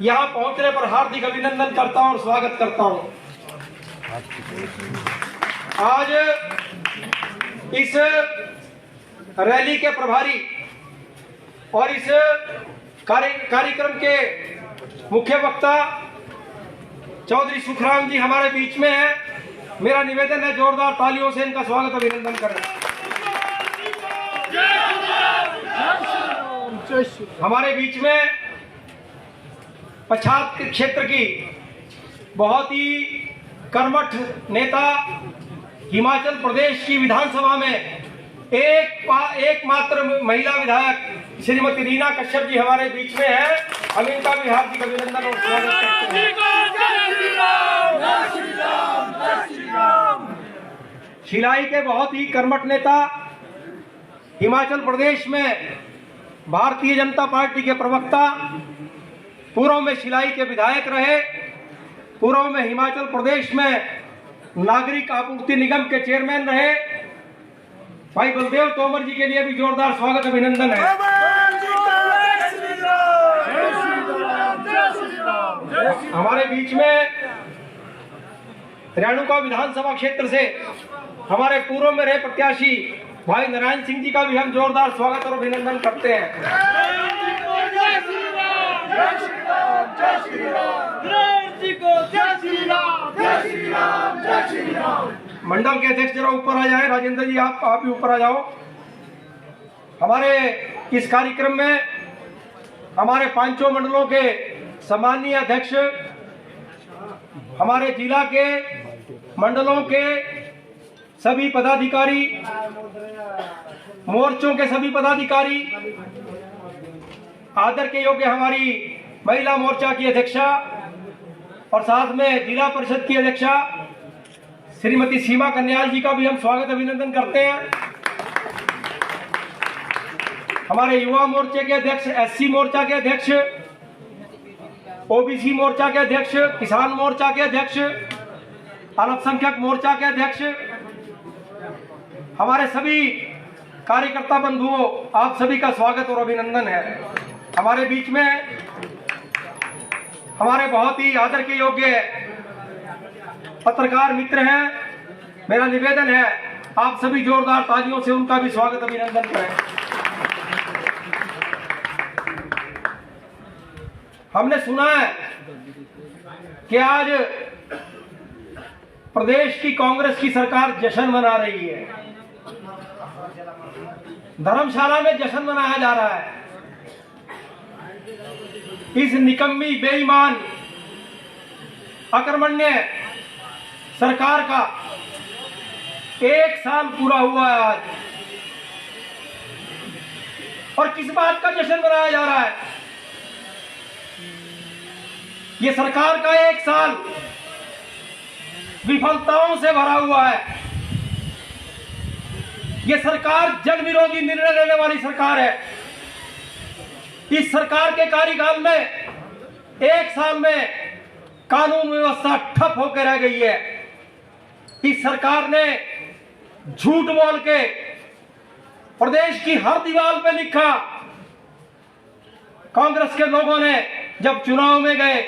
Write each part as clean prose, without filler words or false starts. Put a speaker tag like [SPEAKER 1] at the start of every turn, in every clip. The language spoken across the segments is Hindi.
[SPEAKER 1] यहाँ पहुंचने पर हार्दिक अभिनंदन करता हूं और स्वागत करता हूं। आज इस रैली के प्रभारी और इस कार्यक्रम के मुख्य वक्ता चौधरी सुखराम जी हमारे बीच में है। मेरा निवेदन है जोरदार तालियों से इनका स्वागत अभिनंदन करें। हमारे बीच में पश्चात क्षेत्र की बहुत ही कर्मठ नेता, हिमाचल प्रदेश की विधानसभा में एकमात्र महिला विधायक श्रीमती रीना कश्यप जी हमारे बीच में है। हम इनका भी हार्दिक अभिनंदन और स्वागत करते हैं। शिलाई के बहुत ही कर्मठ नेता, हिमाचल प्रदेश में भारतीय जनता पार्टी के प्रवक्ता, पूर्व में शिलाई के विधायक रहे, पूर्व में हिमाचल प्रदेश में नागरिक आपूर्ति निगम के चेयरमैन रहे, भाई बलदेव तोमर जी के लिए भी जोरदार स्वागत अभिनंदन है। हमारे बीच में रेणुका विधानसभा क्षेत्र से हमारे पूर्व में रहे प्रत्याशी भाई नारायण सिंह जी का भी हम जोरदार स्वागत और अभिनंदन करते हैं। मंडल के अध्यक्ष जरा ऊपर आ जाए। राजेंद्र जी आप भी ऊपर आ जाओ। हमारे इस कार्यक्रम में हमारे पांचों मंडलों के सम्मानीय अध्यक्ष, हमारे जिला के मंडलों के सभी पदाधिकारी, मोर्चों के सभी पदाधिकारी, आदर के योग्य हमारी महिला मोर्चा की अध्यक्षा और साथ में जिला परिषद की अध्यक्षा श्रीमती सीमा कन्याल जी का भी हम स्वागत अभिनंदन करते हैं। हमारे युवा मोर्चे के अध्यक्ष, एससी मोर्चा के अध्यक्ष, ओबीसी मोर्चा के अध्यक्ष, किसान मोर्चा के अध्यक्ष, अल्पसंख्यक मोर्चा के अध्यक्ष, हमारे सभी कार्यकर्ता बंधुओं, आप सभी का स्वागत और अभिनंदन है। हमारे बीच में हमारे बहुत ही आदर के योग्य पत्रकार मित्र हैं। मेरा निवेदन है आप सभी जोरदार तालियों से उनका भी स्वागत अभिनंदन करें। हमने सुना है कि आज प्रदेश की कांग्रेस की सरकार जश्न मना रही है। धर्मशाला में जश्न मनाया जा रहा है। इस निकम्मी, बेईमान, अकर्मण्य सरकार का 1 साल पूरा हुआ है आज, और किस बात का जश्न मनाया जा रहा है? ये सरकार का 1 साल विफलताओं से भरा हुआ है। ये सरकार जन विरोधी निर्णय लेने वाली सरकार है। इस सरकार के कार्यकाल में 1 साल में कानून व्यवस्था ठप होकर रह गई है। इस सरकार ने झूठ बोल के प्रदेश की हर दीवार पे लिखा। कांग्रेस के लोगों ने जब चुनाव में गए,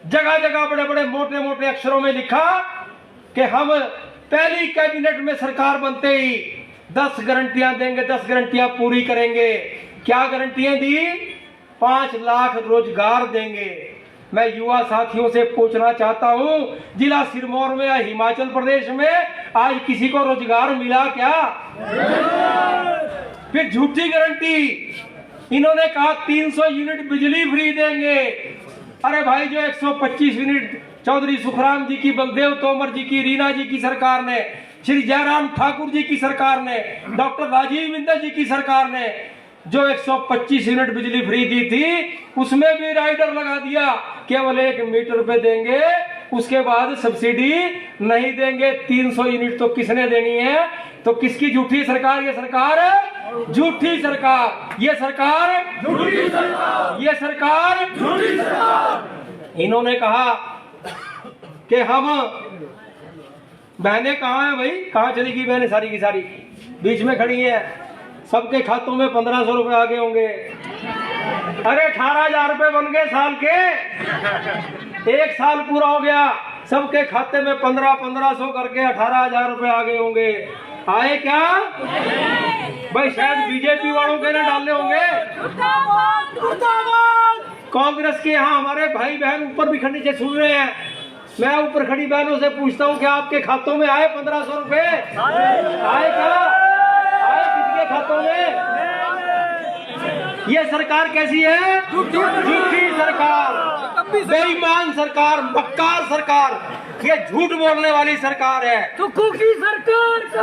[SPEAKER 1] जगह जगह बड़े बड़े मोटे मोटे अक्षरों में लिखा कि हम पहली कैबिनेट में सरकार बनते ही 10 गारंटियां देंगे, 10 गारंटियां पूरी करेंगे। क्या गारंटियां दी? 5 लाख रोजगार देंगे। मैं युवा साथियों से पूछना चाहता हूं, जिला सिरमौर में या हिमाचल प्रदेश में आज किसी को रोजगार मिला क्या? फिर झूठी गारंटी, इन्होंने कहा 300 यूनिट बिजली फ्री देंगे। अरे भाई, जो 125 यूनिट चौधरी सुखराम जी की, बलदेव तोमर जी की, रीना जी की सरकार ने, श्री जयराम ठाकुर जी की सरकार ने, डॉक्टर राजीव बिंदल जी की सरकार ने जो 125 यूनिट बिजली फ्री दी थी, उसमें भी राइडर लगा दिया, केवल 1 मीटर पे देंगे, उसके बाद सब्सिडी नहीं देंगे। 300 यूनिट तो किसने देनी है? तो किसकी झूठी सरकार? ये सरकार झूठी सरकार, ये सरकार झूठी सरकार, ये सरकार झूठी सरकार। इन्होंने कहा कि हम, बहनें कहाँ हैं भाई? कहाँ चली गई बहनें? सारी की सारी बीच में खड़ी हैं। सबके खातों में 1500 रुपए आ गए होंगे। अरे 18,000 रुपए बन गए साल के, एक साल पूरा हो गया, सबके खाते में 1500 करके 18,000 रुपए आ गए होंगे। आए क्या भाई? शायद बीजेपी वालों के ना डालने होंगे। कांग्रेस के यहाँ हमारे भाई बहन ऊपर भी खड़े से सुन रहे हैं। मैं ऊपर खड़ी बहनों से पूछता हूँ, क्या आपके खातों में आए 1500 रुपए? आए क्या? आए किसके खातों में? ये सरकार कैसी है? झूठी सरकार, बेईमान सरकार, मक्कार सरकार, ये झूठ बोलने वाली सरकार है।
[SPEAKER 2] की सरकार को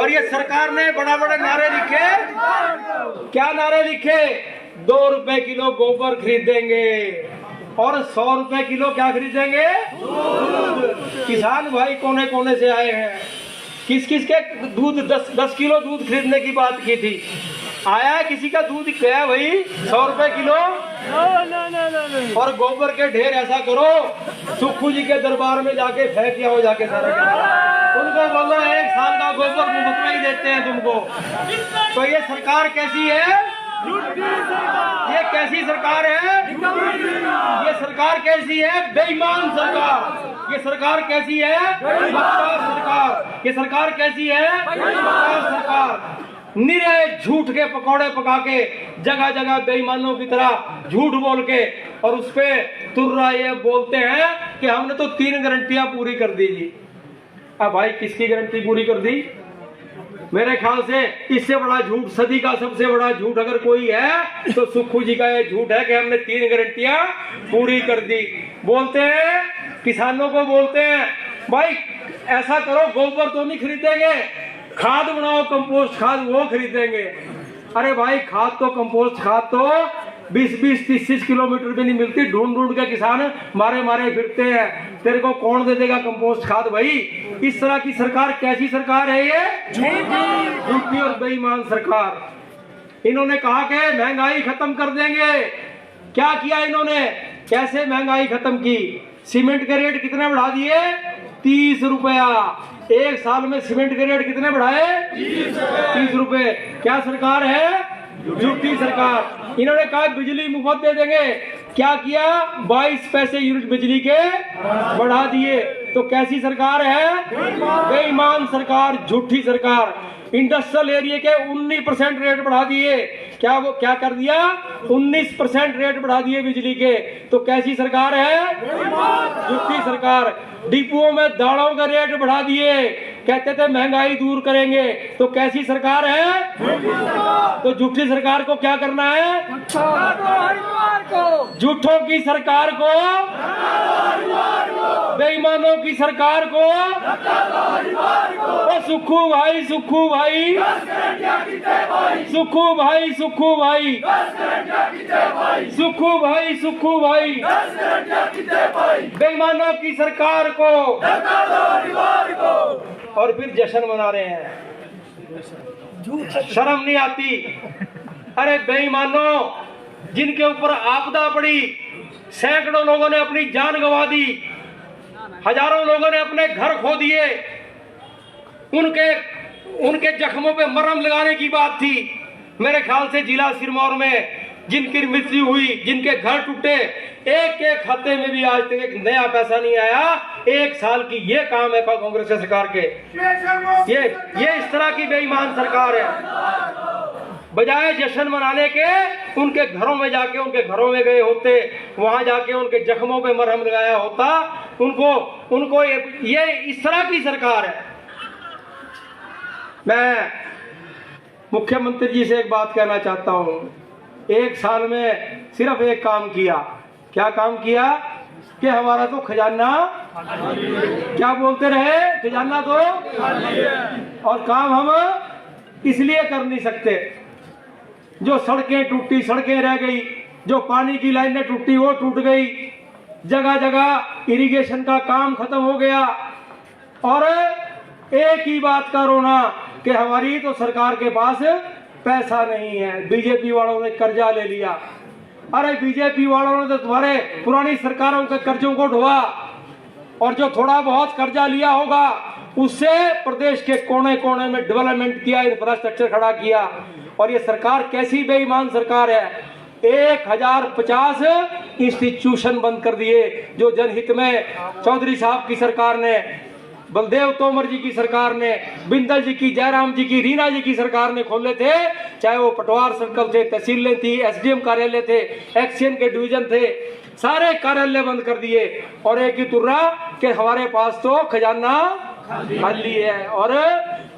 [SPEAKER 1] और ये सरकार ने बड़ा बड़ा नारे लिखे। क्या नारे लिखे? 2 रुपए किलो गोबर खरीदेंगे और 100 रुपए किलो क्या खरीदेंगे? किसान भाई कोने कोने से आए हैं। किस किस के दूध 10 किलो दूध खरीदने की बात की थी? आया है किसी का दूध गया भाई 100 रुपए किलो? और गोबर के ढेर ऐसा करो, सुक्खू जी के दरबार में जाके फेंक आओ जाके सारा, उनको बोलो 1 साल का गोबर मुफ्त में ही देते हैं तुमको। तो ये सरकार कैसी है? ये कैसी सरकार है? ये सरकार कैसी है? बेईमान सरकार। ये सरकार कैसी है? मक्कार सरकार। ये सरकार कैसी है? मक्कार सरकार। निरे झूठ के पकौड़े पका के जगह जगह बेईमानों की तरह झूठ बोल के और उस पे तुर्रा ये बोलते हैं कि हमने तो 3 गारंटियां पूरी कर दी जी। अब भाई किसकी गारंटी पूरी कर दी? मेरे ख्याल से इससे बड़ा झूठ, सदी का सबसे बड़ा झूठ अगर कोई है तो सुक्खू जी का ये झूठ है कि हमने 3 गारंटियां पूरी कर दी। बोलते हैं किसानों को, बोलते हैं भाई ऐसा करो, गोबर तो नहीं खरीदेंगे, खाद बनाओ, कंपोस्ट खाद वो खरीदेंगे। अरे भाई खाद तो, कंपोस्ट खाद तो 20-20, 30-30 किलोमीटर भी नहीं मिलती, ढूंढ ढूंढ के किसान मारे मारे फिरते हैं। तेरे को कौन दे देगा कंपोस्ट खाद भाई? इस तरह की सरकार कैसी सरकार है ये? झूठी और बेईमान सरकार। इन्होंने कहा कि महंगाई खत्म कर देंगे। क्या किया इन्होंने? कैसे महंगाई खत्म की? सीमेंट के रेट कितने बढ़ा दिए? 30 रुपया। 1 साल में सीमेंट के रेट कितने बढ़ाए? 30 रुपए। क्या सरकार है? झूठी सरकार। इन्होंने कहा बिजली मुफ्त दे देंगे। क्या किया? 22 पैसे यूनिट बिजली के बढ़ा दिए। तो कैसी सरकार है? बेईमान सरकार, झूठी सरकार। इंडस्ट्रियल एरिया के 19% रेट बढ़ा दिए। क्या वो क्या कर दिया? 19% रेट बढ़ा दिए बिजली के। तो कैसी सरकार है? झूठी सरकार। डिपुओं में दालों का रेट बढ़ा दिए, कहते थे महंगाई दूर करेंगे। तो कैसी सरकार है? तो झूठी सरकार को क्या करना है? झूठों की सरकार को, बेईमानों की सरकार को। ओ सुक्खू भाई, सुक्खू भाई, सुक्खू भाई, सुक्खू भाई, सुक्खू भाई, सुक्खू भाई, बेईमानों की सरकार को। और फिर जश्न मना रहे हैं, शर्म नहीं आती? अरे बेईमानों, जिनके ऊपर आपदा पड़ी, सैकड़ों लोगों ने अपनी जान गंवा दी, हजारों लोगों ने अपने घर खो दिए, उनके जख्मों पे मरहम लगाने की बात थी। मेरे ख्याल से जिला सिरमौर में जिनकी मृत्यु हुई, जिनके घर टूटे, एक एक खाते में भी आज तक एक नया पैसा नहीं आया। 1 साल की ये काम है कांग्रेस सरकार के। ये इस तरह की बेईमान सरकार है। बजाय जश्न मनाने के उनके घरों में जाके, उनके घरों में गए होते, वहां जाके उनके जख्मों पे मरहम लगाया होता। उनको ये इस तरह की सरकार है। मैं मुख्यमंत्री जी से एक बात कहना चाहता हूं। 1 साल में सिर्फ एक काम किया। क्या काम किया? कि हमारा तो खजाना, क्या बोलते रहे, खजाना तो, और काम हम इसलिए कर नहीं सकते। जो सड़कें टूटी, सड़कें रह गई, जो पानी की लाइनें टूटी वो टूट गई, जगह जगह इरिगेशन का काम खत्म हो गया। और एक ही बात का रोना कि हमारी तो सरकार के पास पैसा नहीं है, बीजेपी वालों ने कर्जा ले लिया। अरे बीजेपी वालों ने तो तुम्हारे पुरानी सरकारों के कर्जों को ढोआ, और जो थोड़ा बहुत कर्जा लिया होगा उससे प्रदेश के कोने कोने में डेवलपमेंट किया, इंफ्रास्ट्रक्चर खड़ा किया। और ये सरकार कैसी बेईमान सरकार है, 1050 इंस्टीट्यूशन बंद कर दिए जो जनहित में चौधरी साहब की सरकार ने, बलदेव तोमर जी की सरकार ने, बिंदल जी की, जयराम जी की, रीना जी की सरकार ने खोले थे। चाहे वो पटवार सर्कल थे, तहसीलें थी, एसडीएम कार्यालय थे, एक्सचेंज के डिवीजन थे, सारे कार्यालय बंद कर दिए। और एक ही तुर्रा कि हमारे पास तो खजाना खाली है और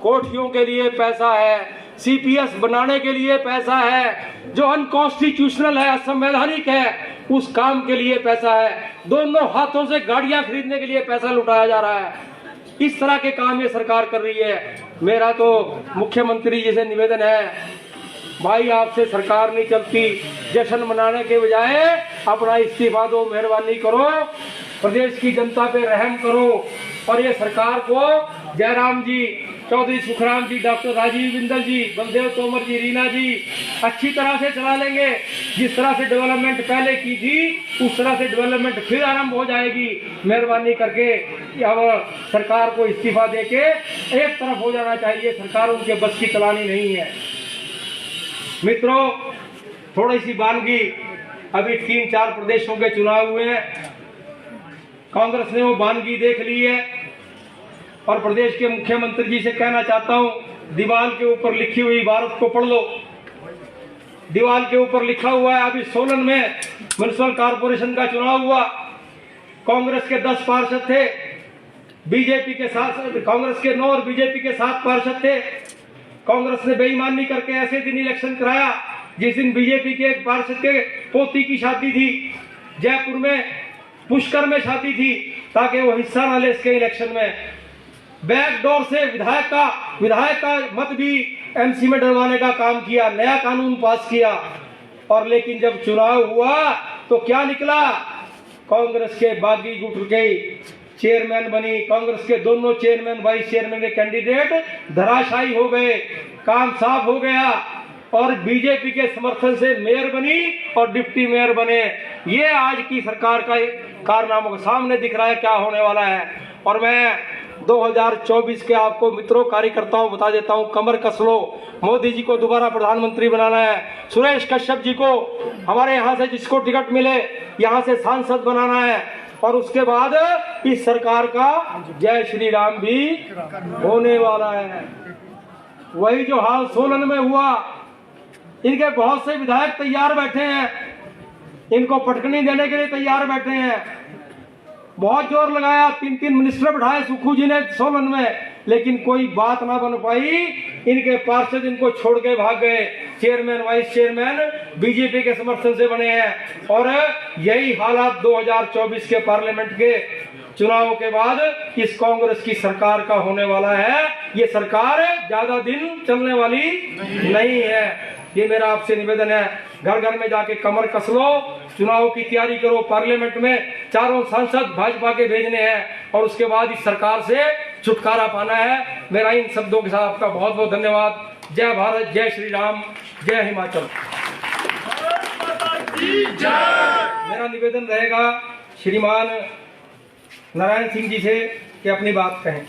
[SPEAKER 1] कोठियों के लिए पैसा है, सीपीएस बनाने के लिए पैसा है, जो अनकॉन्स्टिट्यूशनल है, असंवैधानिक है, उस काम के लिए पैसा है। दोनों हाथों से गाड़ियां खरीदने के लिए पैसा लुटाया जा रहा है। इस तरह के काम ये सरकार कर रही है। मेरा तो मुख्यमंत्री जी से निवेदन है, भाई आपसे सरकार नहीं चलती, जश्न मनाने के बजाय अपना इस्तीफा दो, मेहरबानी करो, प्रदेश की जनता पे रहम करो। और ये सरकार को जयराम जी, चौधरी सुखराम जी, डॉक्टर राजीव बिंदल जी, बलदेव तोमर जी, रीना जी अच्छी तरह से चला लेंगे। जिस तरह से डेवलपमेंट पहले की थी उस तरह से डेवलपमेंट फिर आरंभ हो जाएगी। मेहरबानी करके अब सरकार को इस्तीफा देके एक तरफ हो जाना चाहिए, सरकार उनके बस की चलानी नहीं है। मित्रों, थोड़ी सी वानगी, अभी 3-4 प्रदेशों के चुनाव हुए हैं, कांग्रेस ने वो वानगी देख ली है। और प्रदेश के मुख्यमंत्री जी से कहना चाहता हूं, दीवार के ऊपर लिखी हुई इबारत को पढ़ लो। दीवार के ऊपर लिखा हुआ है, अभी सोलन में म्युनिसिपल कॉर्पोरेशन का चुनाव हुआ, कांग्रेस के 10 पार्षद थे, बीजेपी के साथ, कांग्रेस के 9 और बीजेपी के 7 पार्षद थे। कांग्रेस ने बेईमानी करके ऐसे दिन इलेक्शन कराया जिस दिन बीजेपी के एक पार्षद के पोती की शादी थी, जयपुर में पुष्कर में शादी थी, ताकि वो हिस्सा न ले इसके इलेक्शन में। बैकडोर से विधायक का मत भी एमसी में डलवाने का काम किया, नया कानून पास किया। और लेकिन जब चुनाव हुआ तो क्या निकला, कांग्रेस के बागी गुट के चेयरमैन बनी, कांग्रेस के दोनों चेयरमैन वाइस चेयरमैन के कैंडिडेट धराशायी हो गए, काम साफ हो गया। और बीजेपी के समर्थन से मेयर बनी और डिप्टी मेयर बने। ये आज की सरकार का कारनामा के सामने दिख रहा है क्या होने वाला है। और मैं 2024 के आपको मित्रों, कार्यकर्ताओं बता देता हूं, कमर कस लो, मोदी जी को दोबारा प्रधानमंत्री बनाना है, सुरेश कश्यप जी को हमारे यहाँ से जिसको टिकट मिले यहाँ से सांसद बनाना है। और उसके बाद इस सरकार का जय श्री राम भी होने वाला है। वही जो हाल सोलन में हुआ, इनके बहुत से विधायक तैयार बैठे हैं, इनको पटकनी देने के लिए तैयार बैठे हैं। बहुत जोर लगाया, 3-3 मिनिस्टर बैठाए सुखू जी ने सोलन में, लेकिन कोई बात ना बन पाई। इनके पार्षद इनको छोड़ के भाग गए, चेयरमैन वाइस चेयरमैन बीजेपी के समर्थन से बने हैं। और यही हालात 2024 के पार्लियामेंट के चुनाव के बाद इस कांग्रेस की सरकार का होने वाला है। ये सरकार ज्यादा दिन चलने वाली नहीं है। ये मेरा आपसे निवेदन है, घर घर में जाके कमर कस लो, चुनाव की तैयारी करो। पार्लियामेंट में 4 सांसद भाजपा के भेजने हैं और उसके बाद इस सरकार से छुटकारा पाना है। मेरा इन शब्दों के साथ आपका बहुत बहुत धन्यवाद। जय भारत, जय श्री राम, जय हिमाचल। मेरा निवेदन रहेगा श्रीमान नारायण सिंह जी से कि अपनी बात कहें।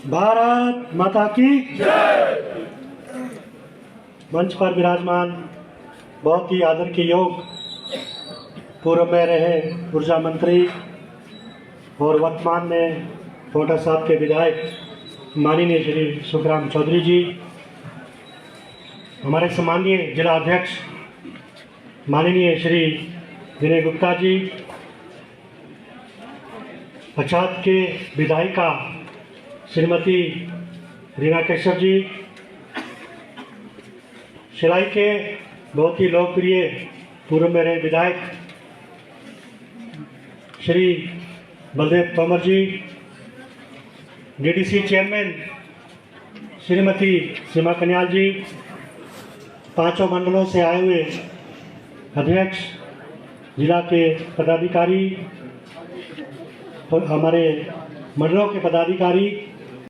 [SPEAKER 2] भारत माता की जय। मंच पर विराजमान बहुत ही आदर के योग पूर्व में रहे ऊर्जा मंत्री और वर्तमान में कोटा साहब के विधायक माननीय श्री सुखराम चौधरी जी, हमारे सम्मानीय जिला अध्यक्ष माननीय श्री विनय गुप्ता जी, पछात के विधायिका श्रीमती रीना कश्यप जी, शिलाई के बहुत ही लोकप्रिय पूर्व में रहे विधायक श्री बलदेव तोमर जी, डीडीसी चेयरमैन श्रीमती सीमा कन्याल जी, 5 मंडलों से आए हुए अध्यक्ष, जिला के पदाधिकारी, हमारे मंडलों के पदाधिकारी,